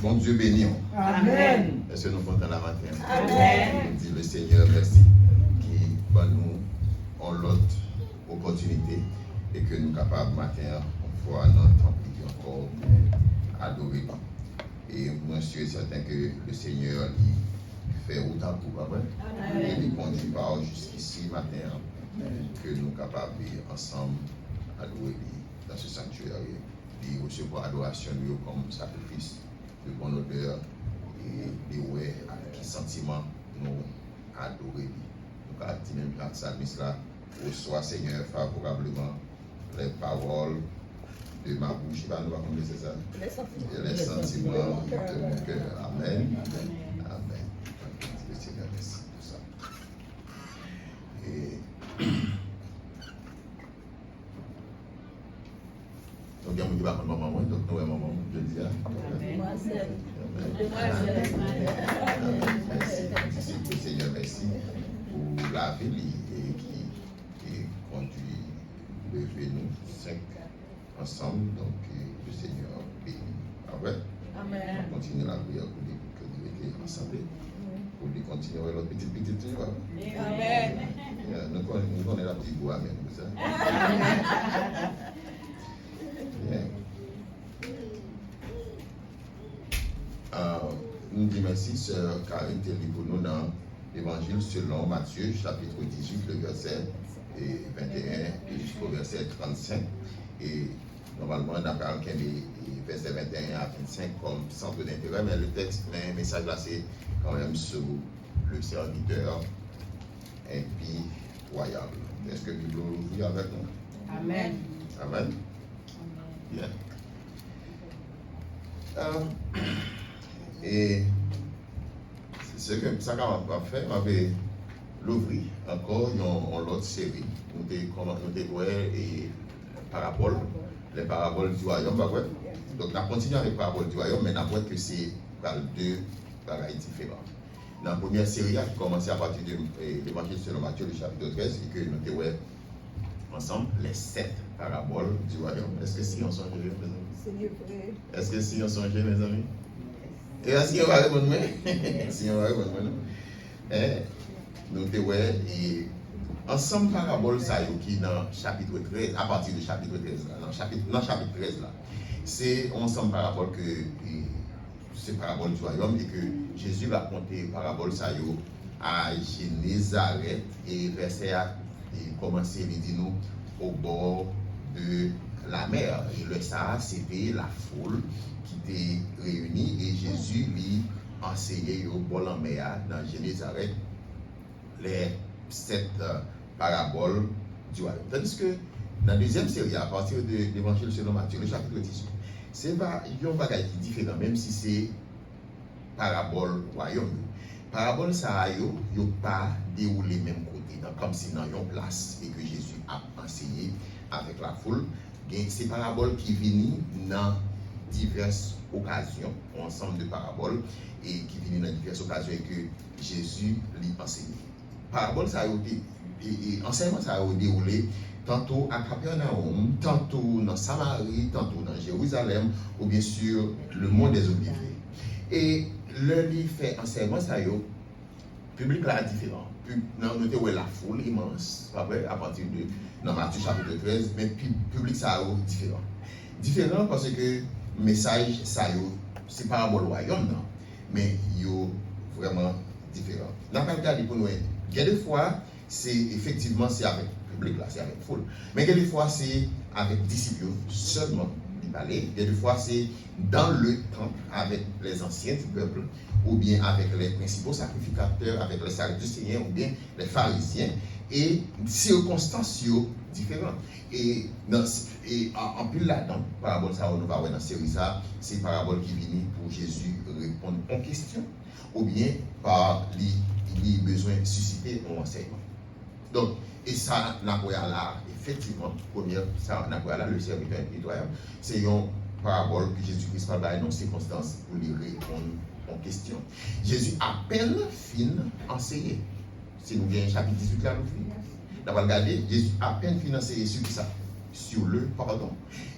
Bon Dieu béni. Amen. Est-ce que nous comptons la matin? Amen. Dit le Seigneur merci qui va nous en l'autre opportunité et que nous capables matin une fois notre temps encore adorer. Et moi je suis certain que le Seigneur fait autant pour après. Et il conduit par jusqu'ici matin que nous capables ensemble adorer dans ce sanctuaire et recevoir adoration comme sacrifice de bon odeur et ouais avec quel sentiment nous adorer. Donc à dire même dans sa mise là, reçois Seigneur favorablement les paroles de ma bouche. Il va nous raconter c'est ça. Les sentiments de mon cœur. Amen. Amen. Le Seigneur merci pour ça. Et donc, il y a un qui va prendre maman, donc nous, maman, je dis. Merci, Seigneur, merci pour la vie qui conduit lever nous cinq ensemble. Donc, le Seigneur bénit. Amen. Amen. On continue la prière pour que nous étions ensemble. Pour lui continuer notre petite. Amen. Nous connaissons la petite voix, amen. Bien. Nous disons merci, sœur Karine Telly, pour nous dans l'Évangile selon Matthieu, chapitre 18, le verset 21 jusqu'au verset 35. Et normalement, on a parlé des versets 21 à 25 comme centre d'intérêt, mais le texte, le message là, c'est quand même sur le serviteur impitoyable. Est-ce que Bible ouvre avec nous? Amen. Amen. Bien. Et c'est ce que ça qu'on va faire, on va l'ouvrir encore dans l'autre série. Nous avons et parabole, les paraboles du royaume. Donc, on a continué avec les paraboles du royaume, mais on a vu que c'est deux bagailles différents. Dans la première série, qui a commencé à partir de l'Évangile selon Matthieu, le chapitre 13, et que nous avons ensemble les 7 paraboles du royaume. Est-ce que si on songe, mes amis? Est-ce que si on songe, mes amis? Et est-ce qu'on va répondre? Si on va répondre, nous avons ensemble paraboles qui dans chapitre 13, à partir du chapitre 13, dans chapitre 13 là, c'est ensemble paraboles que c'est parabole du royaume et que Jésus va raconter parabole à Génézareth et verset a commencé il dit nous au bord de la mer. Et le ça c'était la foule qui était réunie et Jésus lui enseignait au bord de la mer dans Génézareth les 7 paraboles du royaume. Tandis que dans la deuxième série, à partir de l'Évangile selon Matthieu, le chapitre 18, c'est un bagage qui est différent, même si c'est parabole royaume. Parabole ça yo pas déroulé même côté, comme si dans une place et que Jésus a enseigné avec la foule. C'est parabole qui viennent dans diverses occasions, ensemble de paraboles, et qui viennent dans diverses occasions et que Jésus lui enseigne. Parabole ça et enseignement ça a déroulé tantôt à Capernaum, tantôt dans Samarie, tantôt dans Jérusalem, ou bien sûr le monde des Oliviers. Et le livre fait enseignement, ça le public là est différent. Nous avons la foule immense, à partir de dans Matthieu chapitre 13, mais le public ça est différent. Différent parce que le message, ça c'est parabole royaume, non? Mais il est vraiment différent. Dans le cas pour nous, il y a des fois, c'est effectivement c'est avec le public là, c'est avec la foule. Mais il y a des fois, c'est avec les disciples seulement. Il y a des fois, c'est dans le temple avec les anciens du peuple, ou bien avec les principaux sacrificateurs, avec les Sadducéens, ou bien les pharisiens, et circonstances différentes. Et en plus là-dedans, parabole ça, on va voir dans la série ça, c'est parabole qui viennent pour Jésus répondre aux questions, ou bien par les besoins suscités en enseignement. Donc, et ça, n'a pas là, effectivement, première, ça n'a pas là, le serviteur impitoyable, c'est une parabole que Jésus-Christ va dans une circonstance pour lui répondre aux questions. Jésus à peine fin enseigner. Si nous voyons chapitre 18 là, nous va regarder, Jésus à peine fin enseigner sur ça, sur le pardon.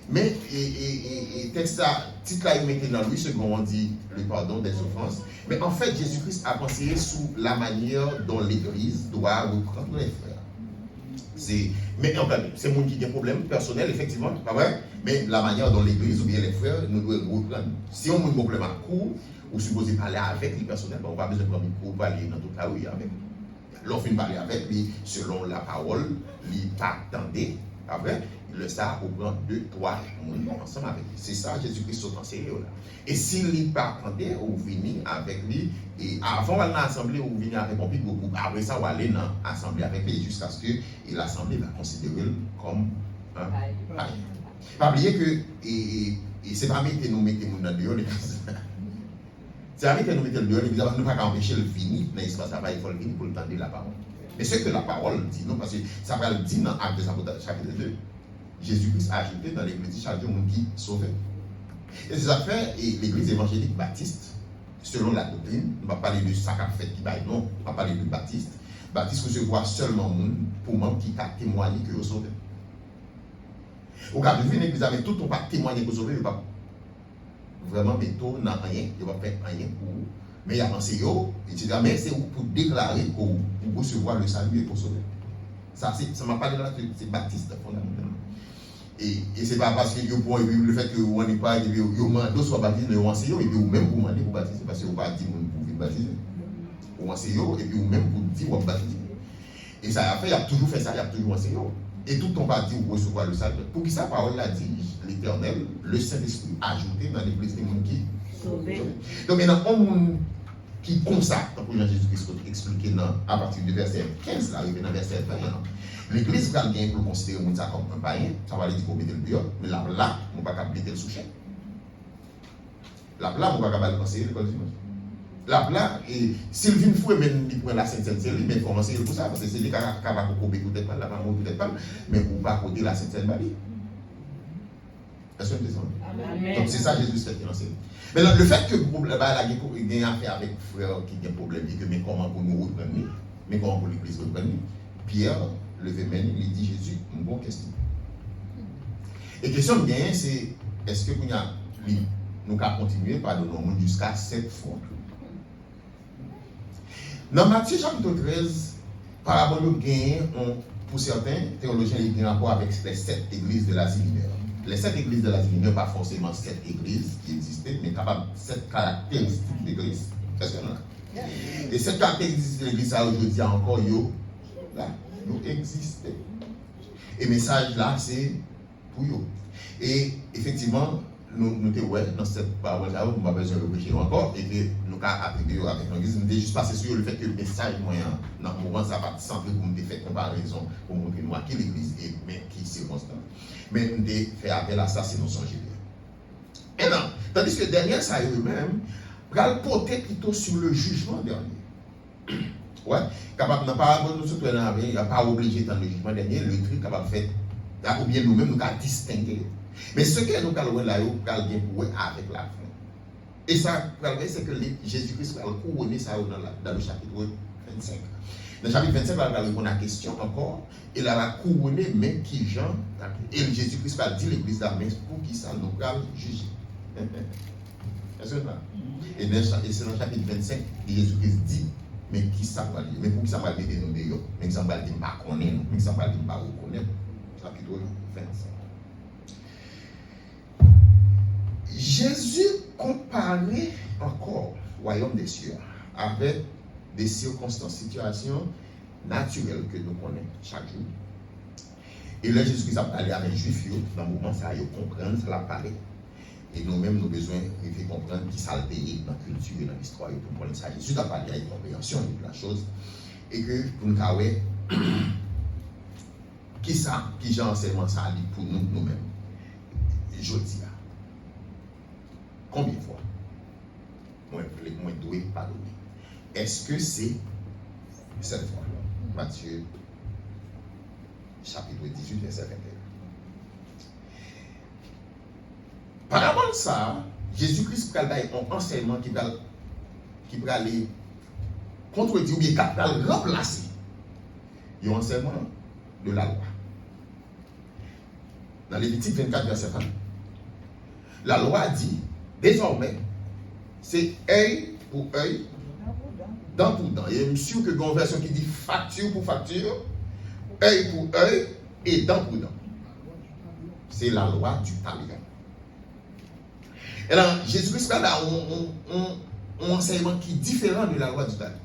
Mais, et texte ça, titre là, il mettait dans lui, second, on dit le pardon des offenses. Mais en fait, Jésus-Christ a conseillé sous la manière dont l'Église doit reprendre les frères. Mais en fait, c'est mon qui a un problème personnel, effectivement, pas vrai? Mais la manière dont l'Église ou bien les frères nous devons reprendre. Si on a un problème à court, ou supposé parler avec les personnels, on n'a pas besoin de prendre un cours pour aller dans toute la rue avec. L'offre de parler avec lui selon la parole, il pas attendait. Après, le ça prend 2, 3 ensemble avec lui. C'est ça, Jésus-Christ sont enseigné là. Et s'il n'est pas attendait, ou venir avec lui, et avant d'aller dans l'assemblée, ou venir avec un petit groupe, après ça, on va aller dans l'assemblée avec lui jusqu'à ce que l'assemblée va considérer comme un païen. Pas oublier que, et c'est pas mettre nous dans le dehors, c'est avec nous mettre le dehors, nous ne pouvons pas empêcher le venir dans l'espace là-bas, il faut le venir pour entendre la parole. Mais ce que la parole dit, non, parce que ça va le dire dans Actes des Apôtres, chapitre 2. Jésus-Christ a ajouté dans l'église chaque jour qui sauvé. Et c'est ça fait, et l'église évangélique baptiste, selon la doctrine, on va parler de ça qu'a fait qui baille, non, on va parler de baptiste. Baptiste recevoir seulement pour monde qui a témoigné que vous sauvé. Au cas de une église avec tout, on va témoigner que vous sauvé, il va vraiment mettre dans rien, il va faire rien pour vous. Mais il y a pensé, mais c'est pour déclarer pour recevoir le salut et pour sauver. Ça m'a parlé là, c'est baptiste fondamentalement. Et c'est pas parce que le fait que vous n'avez pas, vous soit baptisé, vous enseignez, et puis vous même vous demandez pour baptiser, parce que vous n'avez pas dit pour vous baptiser. Vous enseignez, et puis vous même vous dites vous baptiser. Et ça a fait, il a toujours fait ça, il a toujours enseigné. Et tout le temps, dit vous recevoir le salut. Pour qui sa parole l'a dit, l'Éternel, le Saint-Esprit ajouté dans l'église des gens qui sauvés. Donc maintenant, on qui consacre, pour Jésus-Christ expliqué à partir du verset 15, là, arrivé dans le verset 20. L'église va bien pour considérer ça comme un païen, ça va aller dire qu'on met le dehors, mais là, on ne va pas mettre le sous-chef. Là, on ne va pas conseiller l'école dimanche. Là, et s'il vient fou, même il prend la Sainte-Seine, c'est lui, mais il faut enseigner pour ça, parce que c'est lui qui va couper peut-être pas, la maman peut-être pas, mais pour ne pas côté la Sainte-Seine, est-ce que vous comprenez? Donc c'est ça Jésus fait qui enseigne. Mais le fait que la ait affaire avec frère qui a un problème, dit que mais comment pour nous reprendre, mais comment pour l'église reprendre, Pierre levé main, il dit Jésus, une bonne question. Et question bien, c'est est-ce que nous allons continuer par le nombre jusqu'à 7 fois? Dans Matthieu chapitre 13, parabole gagne pour certains théologiens, il y a un rapport avec les 7 églises de l'Asie mineure. Les 7 églises de l'Asie mineure, pas forcément 7 églises qui existaient, mais capable 7 caractéristiques d'église. Est-ce que non? Et cette caractéristique de l'église, ça aujourd'hui encore, là, nous existons. Et le message là, c'est pour eux. Et effectivement, nous sommes dans cette parole là, nous n'avons pas besoin de réfléchir encore, et que nous avons appris avec l'église, nous avons juste passé sur le fait que le message moyen, dans le moment, ça va centrer pour nous faire comparaison, pour montrer nous à quelle église est, mais qui est circonstante. Mais nous devons faire appel à ça si nous sommes bien. Et non, tandis que derrière ça, eux-mêmes, va porter plutôt sur le jugement dernier. Ouais, capable de parabole, nous sommes il n'y a pas obligé dans le jugement dernier, le truc capable de faire, ou bien nous-mêmes, nous avons distingué. Mais ce que nous avons là, nous avons bien pour avec la fin. Et ça, c'est que Jésus-Christ va couronner ça dans le chapitre 25. Dans le chapitre 25, il va répondre à la question encore, et là, va couronner même qui Jean, et Jésus-Christ va dire l'église d'Amès pour qui ça nous va juger. Est-ce que là? Et c'est dans le chapitre 25, Jésus-Christ dit, mais qui ça va dire? Mais pour qui ça va dire nous d'ailleurs? Mais qui ça va dire pas connaître, mais qui ça va dire pas reconnaître? Chapitre 25. Jésus comparait encore le royaume des cieux avec des circonstances, situations naturelles que nous connaissons chaque jour. Et là, Jésus-Christ a parlé avec les Juifs, dans le moment, ça a comprendre, ça l'a parlé. Et nous-mêmes, nous avons besoin de comprendre qui ça a payé dans la culture et dans l'histoire, pour comprendre ça. Jésus a parlé avec compréhension de la chose. Et que pour nous savoir, qui ça, qui j'ai enseignement ça pour nous-mêmes. Je dis là. Combien de fois moi dois pardonner? Est-ce que c'est cette fois? Matthieu chapitre 18, verset 21. Par rapport à ça, Jésus-Christ a un enseignement qui va aller contredire ou bien qui va remplacer l'enseignement de la loi. Dans Lévitique 24, verset 20. la loi dit, désormais, c'est œil pour œil, dent pour dent. Il y a une sûr que une version qui dit facture pour facture, œil pour œil et dent pour dent. C'est la loi du talion. Et là, Jésus-Christ a un enseignement qui est différent de la loi du talion.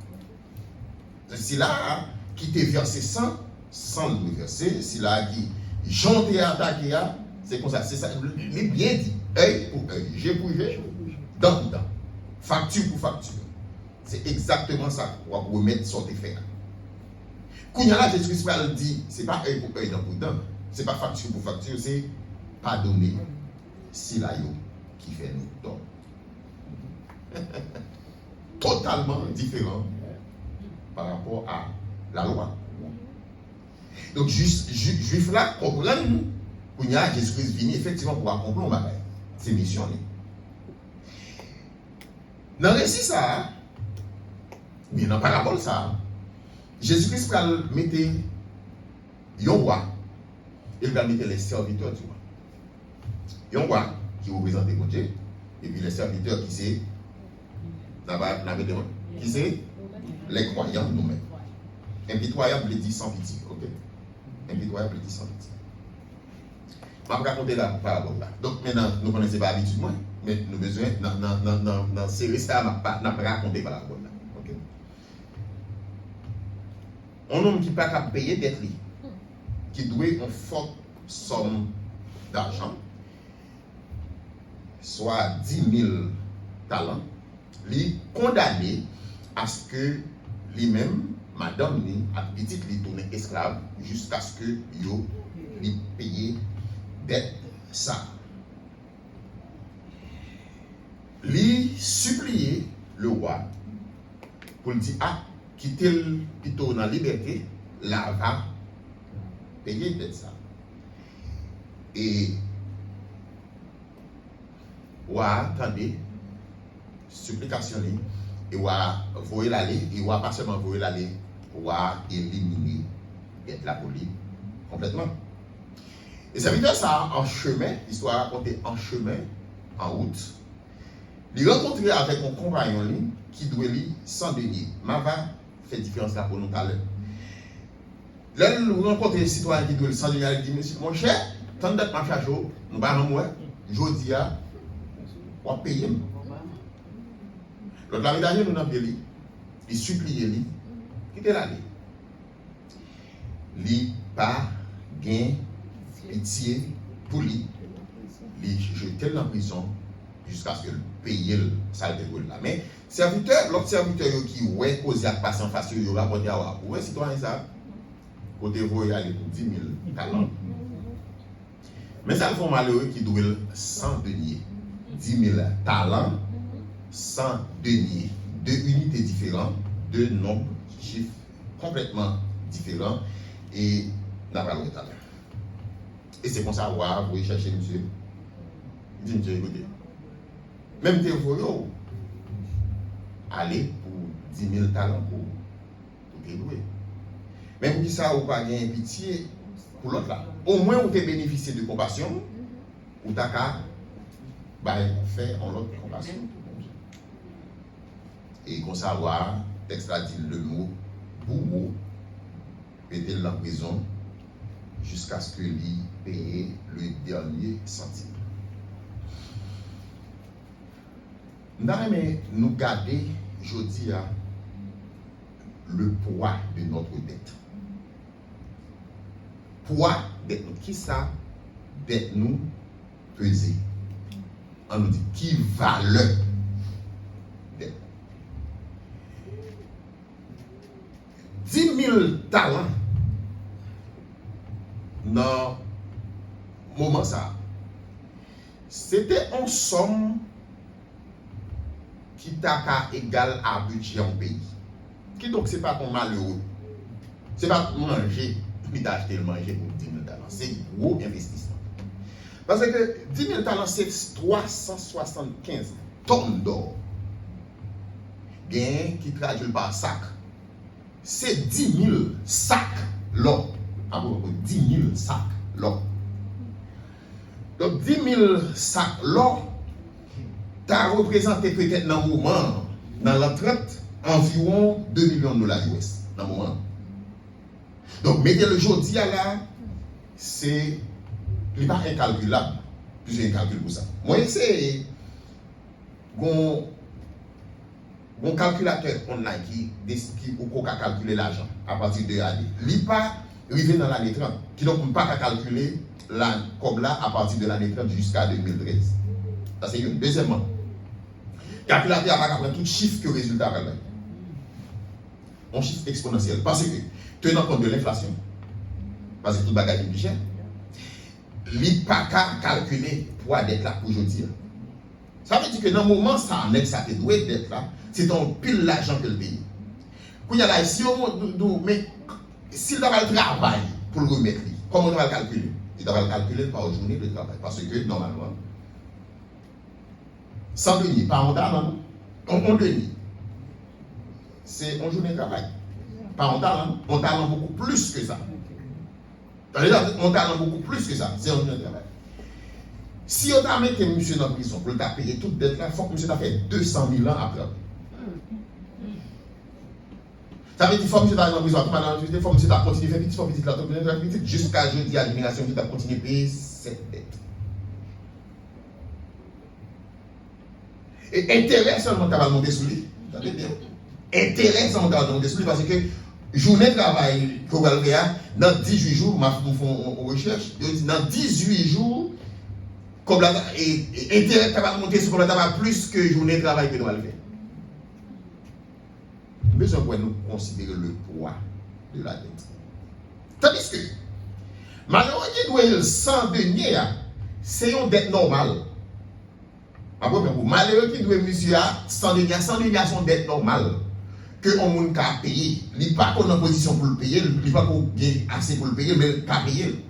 C'est là qui te versé sans le verser. C'est là qui Jean t'ai attaqué, c'est comme ça. C'est ça. Il est bien dit. Œil pour œil, jet pour jet, dent pour dent, facture pour facture. C'est exactement ça qu'on va remettre sur tes faits. Quand il y a là, Jésus-Christ dit, c'est pas œil pour œil, dent pour dent, c'est pas facture pour facture, c'est pardonner si la yo qui fait nous tort. Totalement différent par rapport à la loi. Donc, juif là, comprennent qu'il y a Jésus-Christ venu effectivement pour accomplir ses missions. Dans le récit, ça, mais dans la parabole, ça, Jésus-Christ va mettre un roi, il va mettre les serviteurs du roi. Un roi qui représente mon Dieu, et puis les serviteurs qui c'est, qui c'est les croyants nous-mêmes. Impitoyable dit sans pitié, ok? Impitoyable dit sans pitié. Je vais raconter la parabole là. Donc maintenant, nous ne connaissons pas l'habitude, mais nous avons besoin, dans la série, ça, nous pas raconter la parabole là. Okay? Un homme qui n'a pas payer d'être lui, qui doit une forte somme d'argent, soit 10 000 talents, lui condamné à ce que lui-même, madame, a petite lui tourner esclave jusqu'à ce que yo lui paye dette ça. Lui supplier le roi pour lui dire quitter le plutôt dans la liberté, là va payer dette ça. Et roi attendez supplication et roi voyer l'aller et roi pas seulement voyer l'aller, roi éliminer dette la police complètement. Et ça veut dire ça en chemin, l'histoire racontée en chemin, en route. Il rencontré avec un compagnon qui doit lui 100 deniers. Mava fait différence là pour nous tout à l'heure. Là, nous rencontrons un citoyen qui doit 100 deniers, il dit, monsieur, mon cher, tant d'être ma charge, nous parlons moi, je dis, on va payer. Donc la médaille, nous n'avons pas lui. Il supplie lui, quittez la vie. Lui, pas, gain, pitié pour lui, lui jeter dans la prison jusqu'à ce que le paye le salaire de là. Mais l'autre serviteur qui ouais cause à passer en face, il va rapporter à vous. Ouais, citoyen ça, côté vous aller pour 10 000 talents. Mais ça le fait malheureux qui doit 100 deniers, 10 000 talents, 100 deniers, deux unités différentes, deux nombres, chiffres complètement différents et n'a pas le talent. Et c'est comme ça, vous voulez chercher monsieur. Il dit, monsieur, écoutez. Même tes voyous, allez pour 10 000 talents pour délouer. Même pour ça, vous pas gagner pitié pour l'autre là. Au moins, vous avez bénéficié de compassion, ou t'as qu'à faire en l'autre compassion. Et comme ça, le texte a dit le mot bourreau, mettez-le en prison jusqu'à ce que lui paye le dernier centime. Nous garder, je dis, le poids de notre dette. Poids d'être nous. Qui ça d'être nous peser? On nous dit qui valeur d'être. 10 000 talents dans le moment ça. C'était une somme qui t'a égal à budget en pays. Qui donc c'est pas ton malheureux. C'est pas manger, puis d'acheter le manger pour 10 000 talents. C'est gros investissement. Parce que 10 000 talents, c'est 375 tonnes d'or. Gain qui traduit par sac. C'est 10 000 sacs l'or. 10 000 sacs l'or. Donc 10 000 sacs l'or, ça représente peut-être dans le moment, dans la traite, environ 2 millions de dollars US. Dans le moment. Donc, mettez le jour d'hier là, c'est pas incalculable. Plusieurs calculs pour ça. Moi, c'est mon calculateur online qui peut calculer l'argent à partir de l'année. Il n'est pas arrivé dans l'année 30, qui ne peut pas calculer comme là à partir de l'année 30 jusqu'à 2013. Ça, c'est une. Deuxièmement, calculateur n'a pas prendre tout chiffre que le résultat va donner. Un chiffre exponentiel. Parce que, tenant compte de l'inflation, parce que tout le bagage est plus cher, il n'est pas qu'à calculer pour d'être là pour aujourd'hui. Ça veut dire que dans le moment, ça en est, ça te doit d'être là, c'est ton pile l'argent que le pays. Quand il y a là, si on mais s'il doit le travail pour le remettre, comment on va le calculer? Il doit le calculer par journée de travail. Parce que normalement, 100 deniers, pas en talent, on denier. C'est une journée de travail. Pas en talent beaucoup plus que ça. On talent beaucoup plus que ça. C'est un journée de travail. Si on a mis monsieur dans la prison pour le payer toute dette là, il faut que monsieur a fait 200 000 ans après. Ça veut dire qu'il faut que monsieur dans la prison, il faut que monsieur continue à faire petit, il faut que monsieur petit, jusqu'à jeudi à l'immigration qui a continué à payer cette dette. Et intérêt seulement tu vas monter sous lui. Intérêt seulement tu vas monter sous lui parce que journée de travail qu'on va le faire, dans 18 jours, nous faisons une recherche, dans 18 jours, comme là, intérêt qui va monter sur le travail plus que journée de travail que nous allons faire. Mais on doit nous considérer le poids de la dette. Tandis que, malheureusement, il doit 100 deniers, c'est une dette normale. Malheureusement, il doit monsieur 100 deniers, 100 deniers sont dette normale. Que on moun ka payer, il n'est pas qu'on en position pour le payer, il n'est pas qu'on a assez pour le payer, mais il ka payer.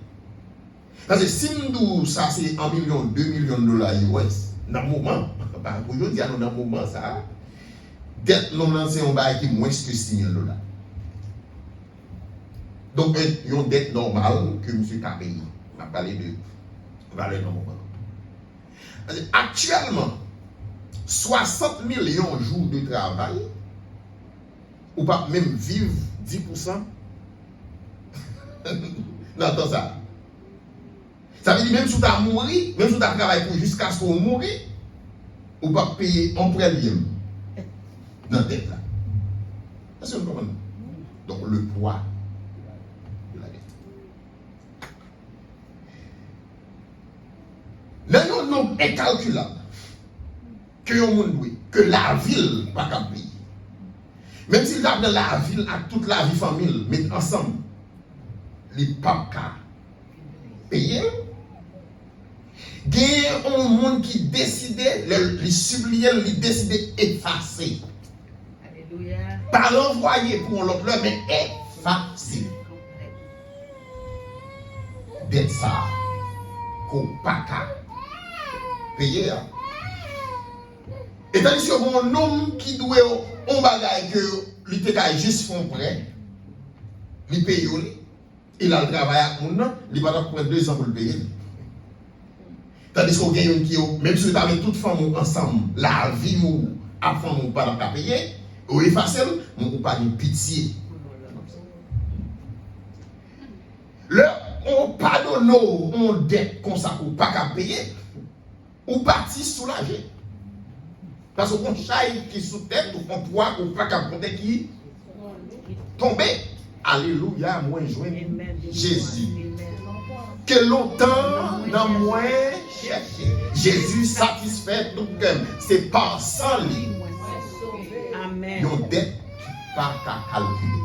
Parce que si nous, ça c'est 1 million, 2 millions de dollars US, dans le moment, aujourd'hui, dans le moment, ça, dette non lancée en bas qui est moins que 6 000 dollars. Donc, il y a une dette normale que M. a payé. On va parler de valeur dans le moment. Actuellement, 60 millions de jours de travail, ou pas même vivre 10% dans tout ça. Ça veut dire même si tu as mouru, même si tu as travaillé pour jusqu'à ce qu'on moure, ou pas payer en premier dans la tête là. Est-ce que vous comprenez? Donc le poids de la dette. Là, il y a un nombre incalculable que la ville n'a pas payer. Même s'il a dans la ville avec toute la vie famille, mais ensemble, les papas payés. Il y a un monde qui décidait, les supplier, les décider effacer. Alléluia. Pas l'envoyer pour l'autre, mais effacer. D'être ça, qu'on pas payer. Et tandis que mon homme qui doit on bagaille que l'ITK juste font prêt, il paye, il a le travail à mon nom, il va prendre 2 ans pour le payer. Tandis qu'on gagne qui, même si vous avez toute femme ensemble, la vie ou à fond ou pas dans payer, ou effacer, on pas de pitié. Là, on pardonne, on dette comme ça pour pas qu'à payer, ou parti soulagé. Parce qu'on chaille qui sous tête, ou qu'on poids, ou pas qu'à compter qui tombe. Alléluia, moi joindre Jésus. Que longtemps dans moi chercher. Jésus satisfait tout cœur. C'est par ça lui. Amen. Nos dettes pas qu'à calculer.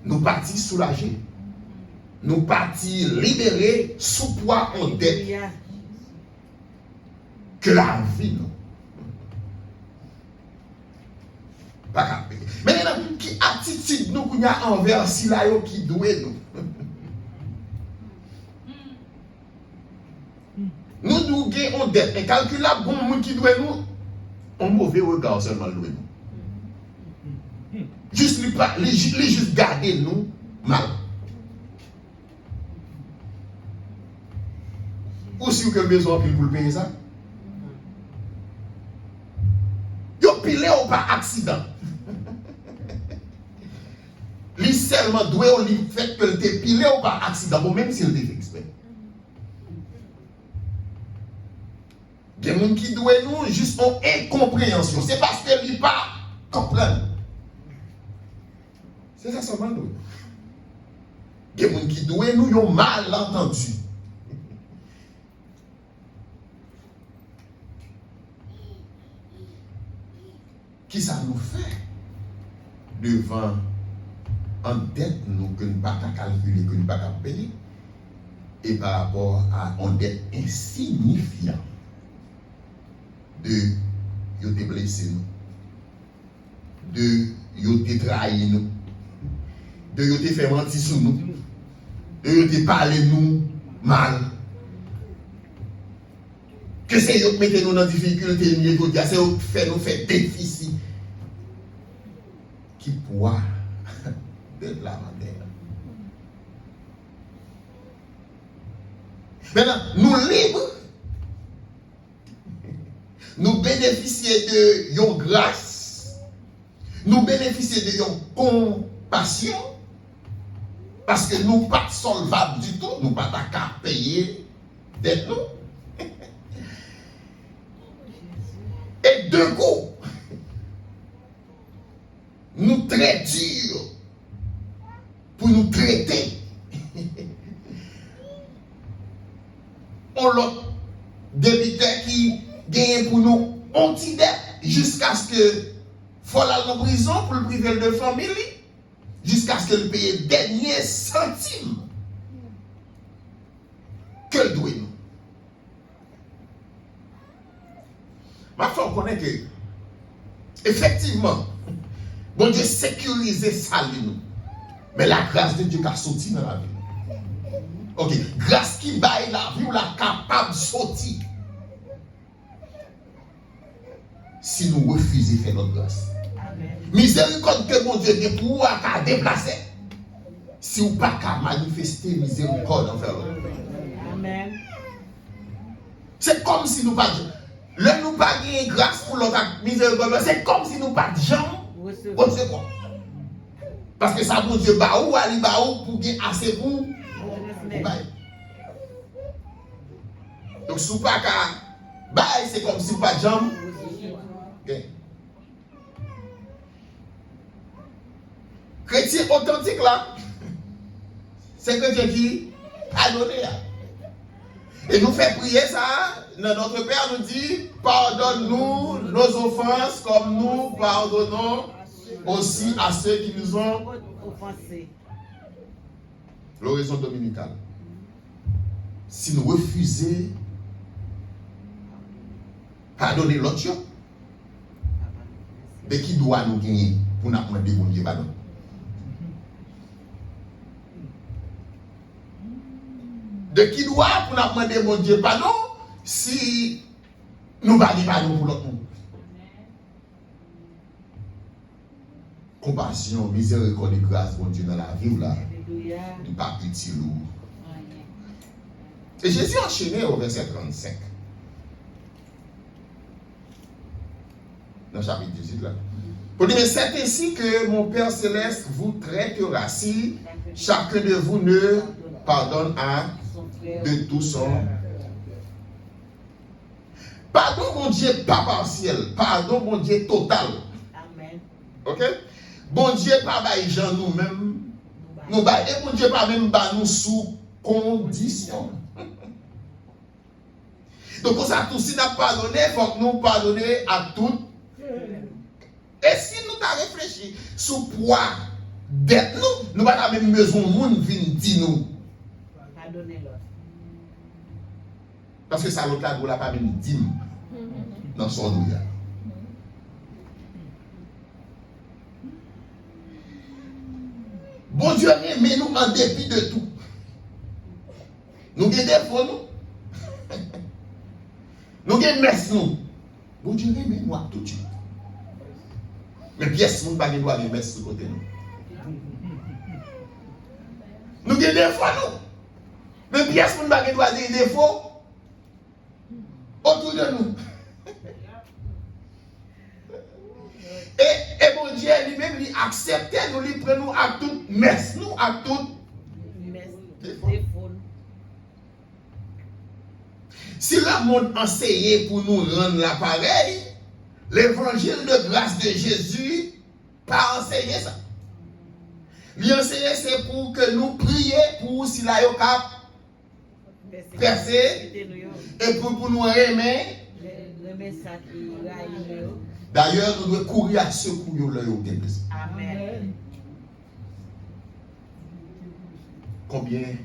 Nous partis soulagés. Nous partis libérés sous poids en dette. Que la vie, non. Pas qu'à payer. Mais qui attitude nous qu'il y a envers si là qui doit nous. Nous nous gagnons dette incalculable pour nous qui doit nous. On mauvais regard seulement louer nous. Juste les juste garder nous mal. Ou sûr que le besoin pour le payer ça? Yo pilé ou pas accident. Lui seulement doit au fait que le te pilé ou pas accident, ou même s'il était exprès. Il y a des gens qui doivent nous juste en incompréhension. C'est parce que lui pas comprendre. C'est ça seulement nous. Il y a des gens qui doivent nous ont mal entendu. Qui ça nous fait devant en dette nous que nous ne pouvons pas calculer, que nous ne pouvons pas payer, et par rapport à une dette insignifiante de yo te blessé nous, de yo te trahi nous, de yo te fait mentir sur nous, de yo te parlé nous mal. Que c'est eux qui mettent nous dans la difficulté, c'est eux qui fait nous faire déficit. Qui pourra d'être là en terre. Maintenant, nous libres, nous bénéficions de yon grâce, nous bénéficions de yon compassion, parce que nous ne sommes pas solvables du tout, nous ne sommes pas qu'à payer d'être nous. Et de coup, nous très durs pour nous traiter. On l'a débiteur qui gagne pour nous anti-dette jusqu'à ce que faut aller en prison pour le priver de famille, jusqu'à ce que le paye le dernier centime que le doit nous. Ma foi, on connaît que, effectivement, bon Dieu sécurisé ça nous. Mais la grâce de Dieu qui a sorti dans la vie. Ok, grâce qui baille la vie ou la capable de sortir. Si nous refusons de faire notre grâce. Miséricorde que mon Dieu est pour à déplacer. Si vous pas qu'à manifester miséricorde en faire l'autre. Amen. C'est comme si nous pas. Le nous pas gagner grâce pour l'autre miséricorde, c'est comme si nous pas de gens recevoir. Parce que ça, mon Dieu, bah ou ali bah ou pour gagner assez pour bailler. Donc, si vous pas qu'à bailler, c'est comme si vous pas de gens. Chrétien authentique là, c'est chrétien qui a donné. Et nous fait prier ça. Notre Père nous dit, pardonne-nous nos offenses comme nous pardonnons aussi à ceux qui nous ont offensés. L'horizon dominicale. Si nous refusons pardonner l'autre, de qui doit nous gagner pour nous demander bon Dieu pardon? De qui doit pour nous demander bon Dieu pardon si nous ne parlons pas pour l'autre monde? Compassion, miséricorde et grâce, bon Dieu, dans la vie, là, du pas petit lourd. Et Jésus enchaîné au verset 35. Dans le chapitre 18, là. Pour dire, mais c'est ainsi que mon Père Céleste vous traitera si chacun de vous ne pardonne à de tout son. Pardon, mon Dieu, pas partiel. Pardon, mon Dieu, total. Amen. Ok? Bon Dieu, pas bail gens nous-mêmes. Nous bail, et bon Dieu, pas même nous sous condition. Donc, pour ça, tout si nous avons pardonné, il faut que nous pardonnions à tout. Et si nous avons réfléchi sur poids d'être nous n'avons pas même besoin de monde venir dire nous. Pardonnez l'autre. Parce que ça, l'autre là, vous l'a pas même dit dans son nous. Bon Dieu, mais nous en dépit de tout. Nous avons des défauts, nous. Nous avons messe, nous. Bon Dieu, mais nous avons tout de suite. Mais pièce, nous n'avons pas de messe sur côté nous. Nous avons des défauts, nous. Mais pièce, nous n'avons pas de défauts. autour de nous. Et mon Dieu lui-même, il accepte nous, il prend nous à toute messe, nous à toute. Si le monde enseignait pour nous rendre l'appareil, l'évangile de grâce de Jésus, pas enseigner ça. L'enseigner, c'est pour que nous prions pour si la cap percer et pour nous aimer. D'ailleurs, nous devons courir à secours de l'œil. Amen. Combien de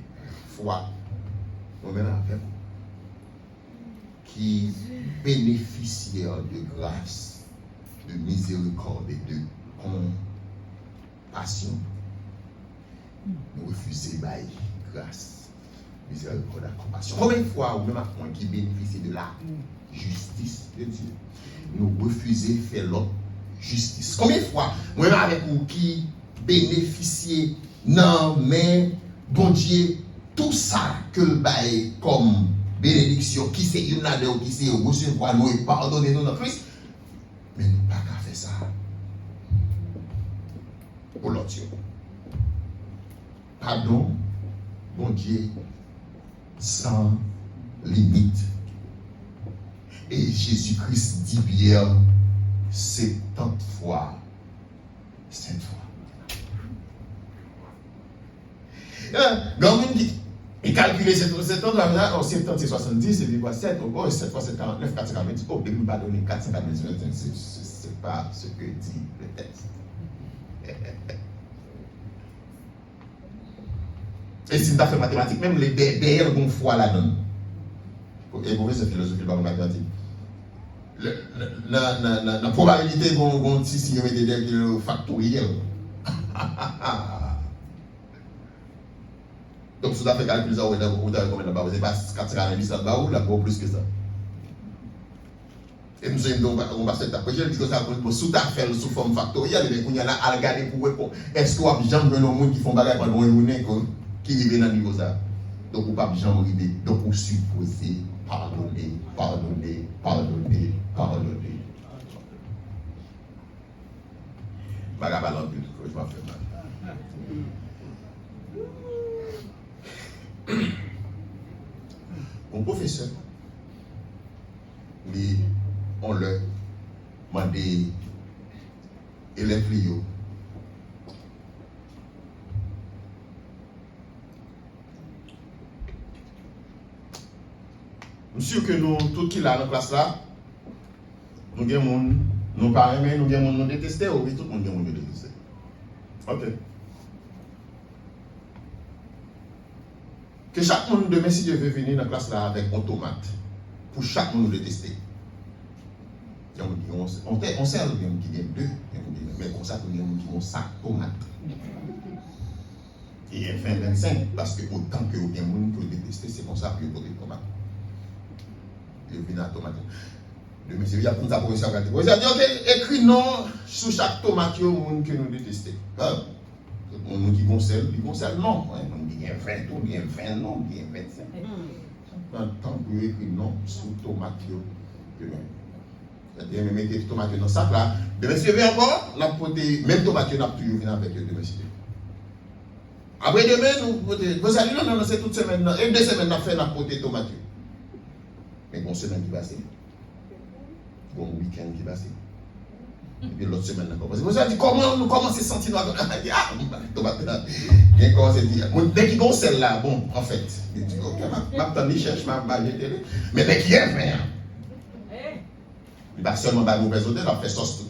fois nous venons avec qui bénéficiaires de grâce, de miséricorde et de compassion, nous refusons bail grâce, miséricorde et compassion. Combien de fois, ou même à point qui bénéficie de la justice de Dieu, nous refusons de faire l'autre justice. Combien de fois, moi avec vous qui bénéficiez, non, mais bon Dieu, tout ça que le bail comme bénédiction, qui c'est une année ou qui c'est recevoir nous et pardonner nous dans Christ, mais nous pas qu'à faire ça pour l'autre. Pardon, bon Dieu, sans limite. Et Jésus-Christ dit bien, 70 fois, 7 fois. Quand on dit, il calcule 7 fois 7 ans, 70 c'est 70, et puis 7, oh, 7 fois 7, 49, 490, oh, depuis pas donner 490, c'est pas ce que dit le texte. Et si tu as fait mathématiques, même les derrière vont foi là-dedans. Et vous voyez, c'est philosophie par mathématiques. La probabilité vont dire si vous mettez des factoriels. Donc, si vous avez fait calculer ça, vous avez combien de barres? Vous n'avez pas 490 barres ou là, plus que ça. Et nous on va se faire après. Je dis que ça, sous ta fait sous forme factorielle, et il y a là à regarder pour répondre. Est-ce qu'on a besoin de gens qui font bagarre pendant une journée qui vivent dans le niveau ça? Donc, on n'a pas besoin de river. Donc, on suppose pardonner, pardonner, pardonner, pardonner. Bagarre à l'ambule, je vais faire mal. Mon professeur, mais on leur demandé élèves Lio. Monsieur que nous, tout qui là dans la classe là, nous avons nos parents, nous avons nous détester, oui, tout le monde nous détester. Ok. Que chaque monde demain, si Dieu veut venir dans la classe là avec une tomate, pour chaque monde le tester. On sait qu'il y a deux, mais comme ça, il y a un sac de tomates. Et il y a 20-25, parce que autant que il y a des gens qui détestent, c'est comme ça qu'il y a des tomates. Il y a des tomates. Demain, c'est bien pour ça, pour ça, il a dit, ok, écrit non sur chaque tomate, il y a des gens que nous détestons. On nous dit conseil non. Il y a 20 non, il y a 20 non, il y a 25. Tant que vous écrit non sur tomate, c'est-à-dire, vous mettez tomate dans le sac là. Demain, si vous venez encore, même tomate, vous avez toujours venir avec demain. Après demain, vous allez non, c'est toute semaine. Et 2 semaines, nous fait la poté tomate. Mais bon, semaine qui passe. Bon week-end qui passe. Et puis l'autre semaine, vous avez dit comment c'est senti nous tomate là. Et comment c'est dit. Dès qu'il y a celle-là, bon, en fait, il dit, ok, ma cherche ma télé. Mais dès qu'il y a un il va seulement faire mauvaise odeur, il va faire sauce tout.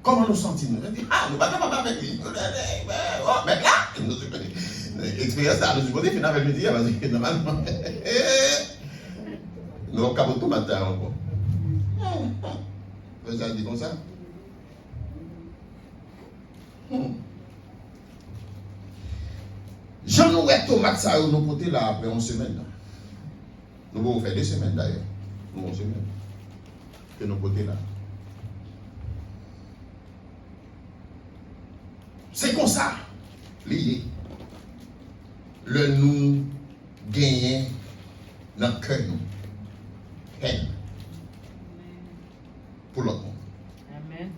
Comment nous sentons-nous? Nous ne sommes pas capables avec lui. Mais là, l'expérience a nous dit, finalement, elle me dit, parce que normalement, nous avons capot tout matin encore. Vous avez dit comme ça? J'en ai tomate ça, nous porter là après 1 semaine. Nous allons faire 2 semaines d'ailleurs. Nous allons semaine. Que nous porter là. C'est comme ça. Lié. Le nous gagnons dans le cœur nous. Haine. Pour l'autre monde. Amen.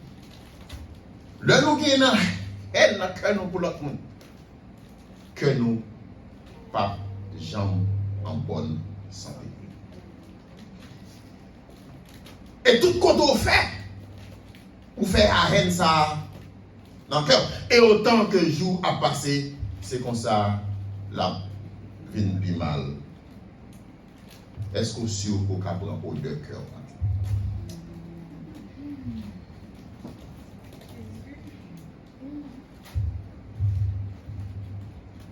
Le nous qui est dans haine dans le cœur nous pour l'autre monde. Que nous, pas jambes en bonne santé. Et tout ce qu'on fait, ou fait la haine ça dans le cœur. Et autant que le jour a passé, c'est comme ça, la vie plus mal. Est-ce qu'on est sûr qu'on peut prendre au de cœur?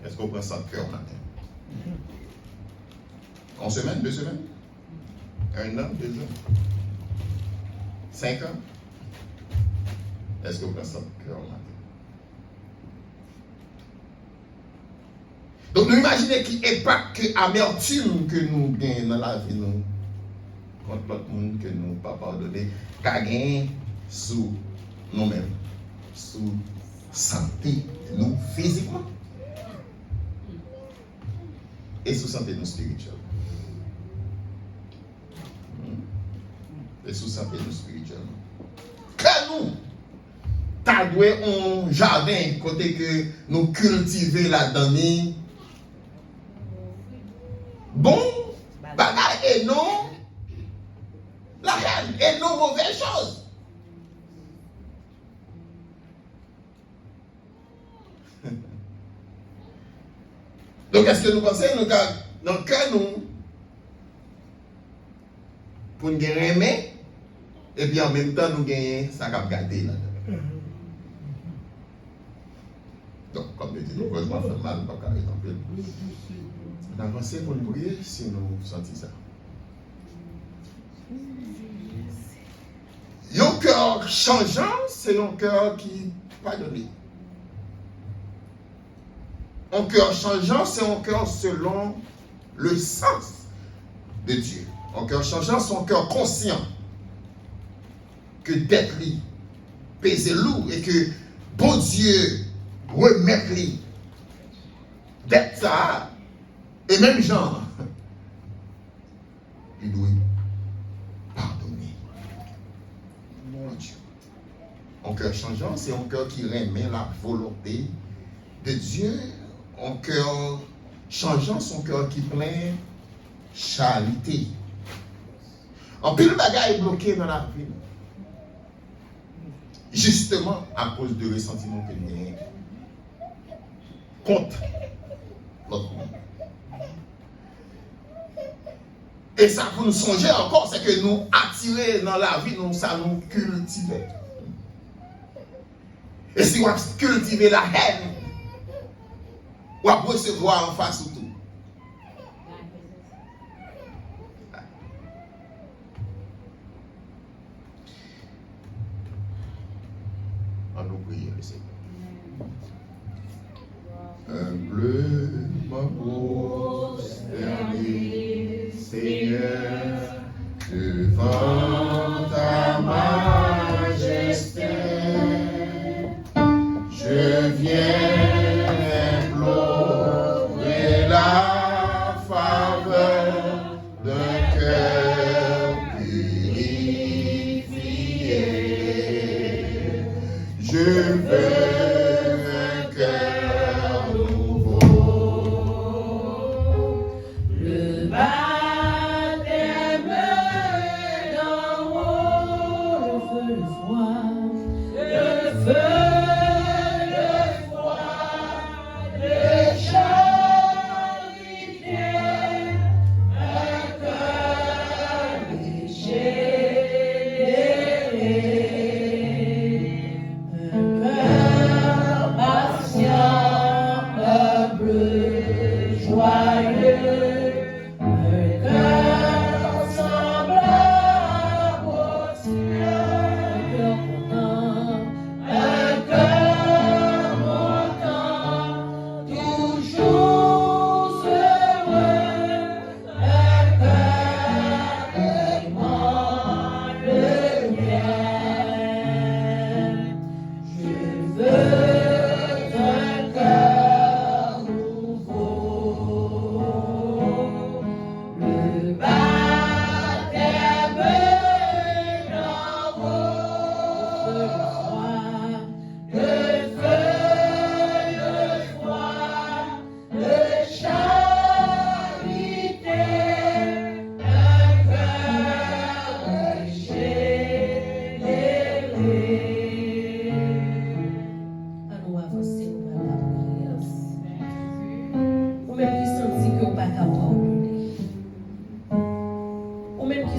Est-ce qu'on prend ça de cœur matin? En semaine, 2 semaines? 1 an, 2 ans? 5 ans? Est-ce qu'on prend ça de cœur matin? Donc, nous imaginons qu'il n'y ait pas que amertume que nous gagnons dans la vie, nous, contre l'autre monde que nous ne pas pardonner, qu'à gagner sous nous-mêmes, sous santé, nous physiquement, et sous santé, nous spirituellement. Et sous santé, nous spirituellement. Que nous, t'as doué un jardin, côté que nous cultiver la donnée, bon, bagaille et non la haine et non mauvaise chose. Donc, est-ce que nous pensons, dans le cœur, nous, pour nous aimer, et puis en même temps, nous gagnons ça qu'on garder là. Donc, comme je dis, nous pouvons faire mal, pas qu'à exemple. On avance pour nous prier si nous sentons ça. Un cœur changeant, c'est un cœur qui pardonne. Un cœur changeant, c'est un cœur selon le sens de Dieu. Un cœur changeant, c'est un cœur conscient que d'être lui, pèse lourd et que bon Dieu remet lui d'être ça. Et même Jean, il doit pardonner. Mon Dieu. Un cœur changeant, c'est un cœur qui remet la volonté de Dieu. Un cœur changeant, son cœur qui plein charité. En pile bagaille bloqué dans la vie. Justement à cause de ressentiment que nous avons contre l'autre monde. Et ça pour nous songer encore, c'est que nous attirer dans la vie, nous, ça nous cultiver. Et si on cultive la haine, on va recevoir en face de tout. On nous prie le Seigneur. Humblement prosterné, Seigneur, devant ta majesté, je viens implorer la faveur d'un cœur purifié. Je veux un cœur nouveau. Le baptême d'en haut, le feu, le froid, le charité, un cœur déchiré, un cœur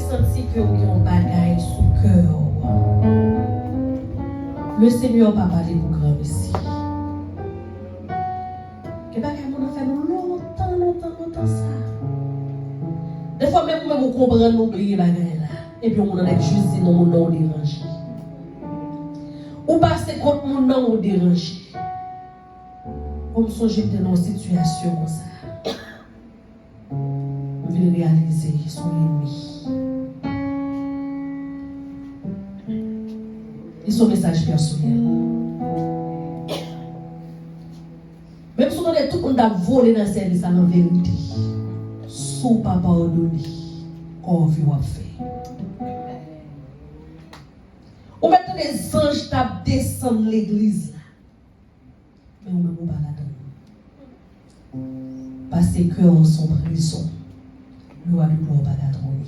senti que vous avez un bagage sous cœur, le Seigneur va parler pour grand ici. Que bagage mon fait longtemps ça. Des fois même vous comprenez nous oublier bagage là et puis on en est juste dit non mon nom déranger. Ou passer contre mon nom déranger. Comme songer dans une situation comme ça. On veut réaliser son ennemi. Et son message personnel. Même si on est tout le monde a volé dans le service à la vérité, sous pas pardonné, qu'on veut faire. Ou maintenant les anges tapent descendre l'église là. Mais on ne peut pas la donner. Parce que cœurs sont prison. Loi de gloire pas la donner.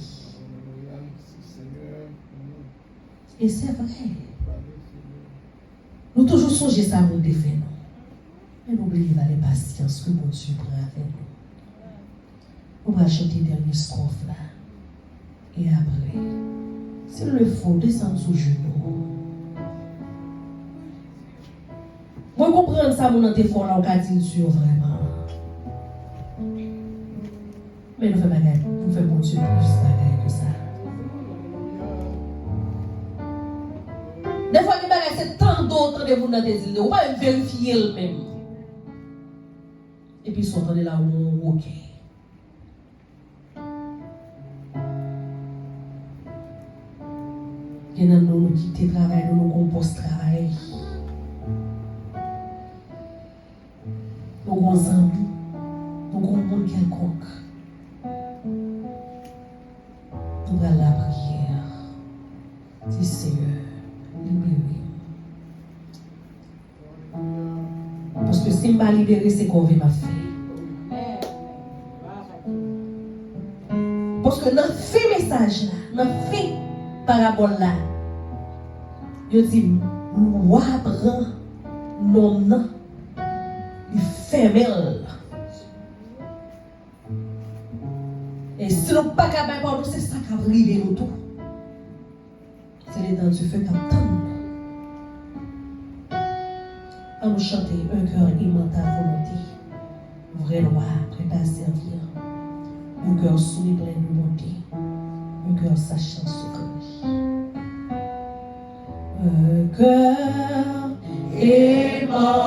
Et c'est vrai. Nous toujours songer ça nous défait nous. Mais n'oubliez pas les patience que mon Dieu prend avec nous. On va chanter dernière strophe là. Et après, s'il le faut, descendre sous genoux. Moi, comprendre ça, mon antéphore là, on va dire Dieu vraiment. Mais nous faisons bagarre, nous faisons mon Dieu plus bagarre que ça. Des fois, c'est tant d'autres de vous dans des îles, on va même vérifier le même. Et puis, ils sont là où on ok. Il y a nous quitter le travail, nous compost le travail. Nous avons des amis, nous avons un monde quelconque. Nous avons la prière. Dis Seigneur, libérez. Parce que si je ne libérer, c'est qu'on va faire. Parce que dans le fait message là, dans le fait parabole là, je dis, nous apprend non, il femelle. Et si nous ne sommes pas capables, c'est ça qui a brisé nous tout. C'est les dents du feu qui attendent. À nous chanter un cœur aimant ta volonté, vrai loi, prêt à servir, un cœur soumis plein de bonté, un cœur sachant secret. Un cœur aimant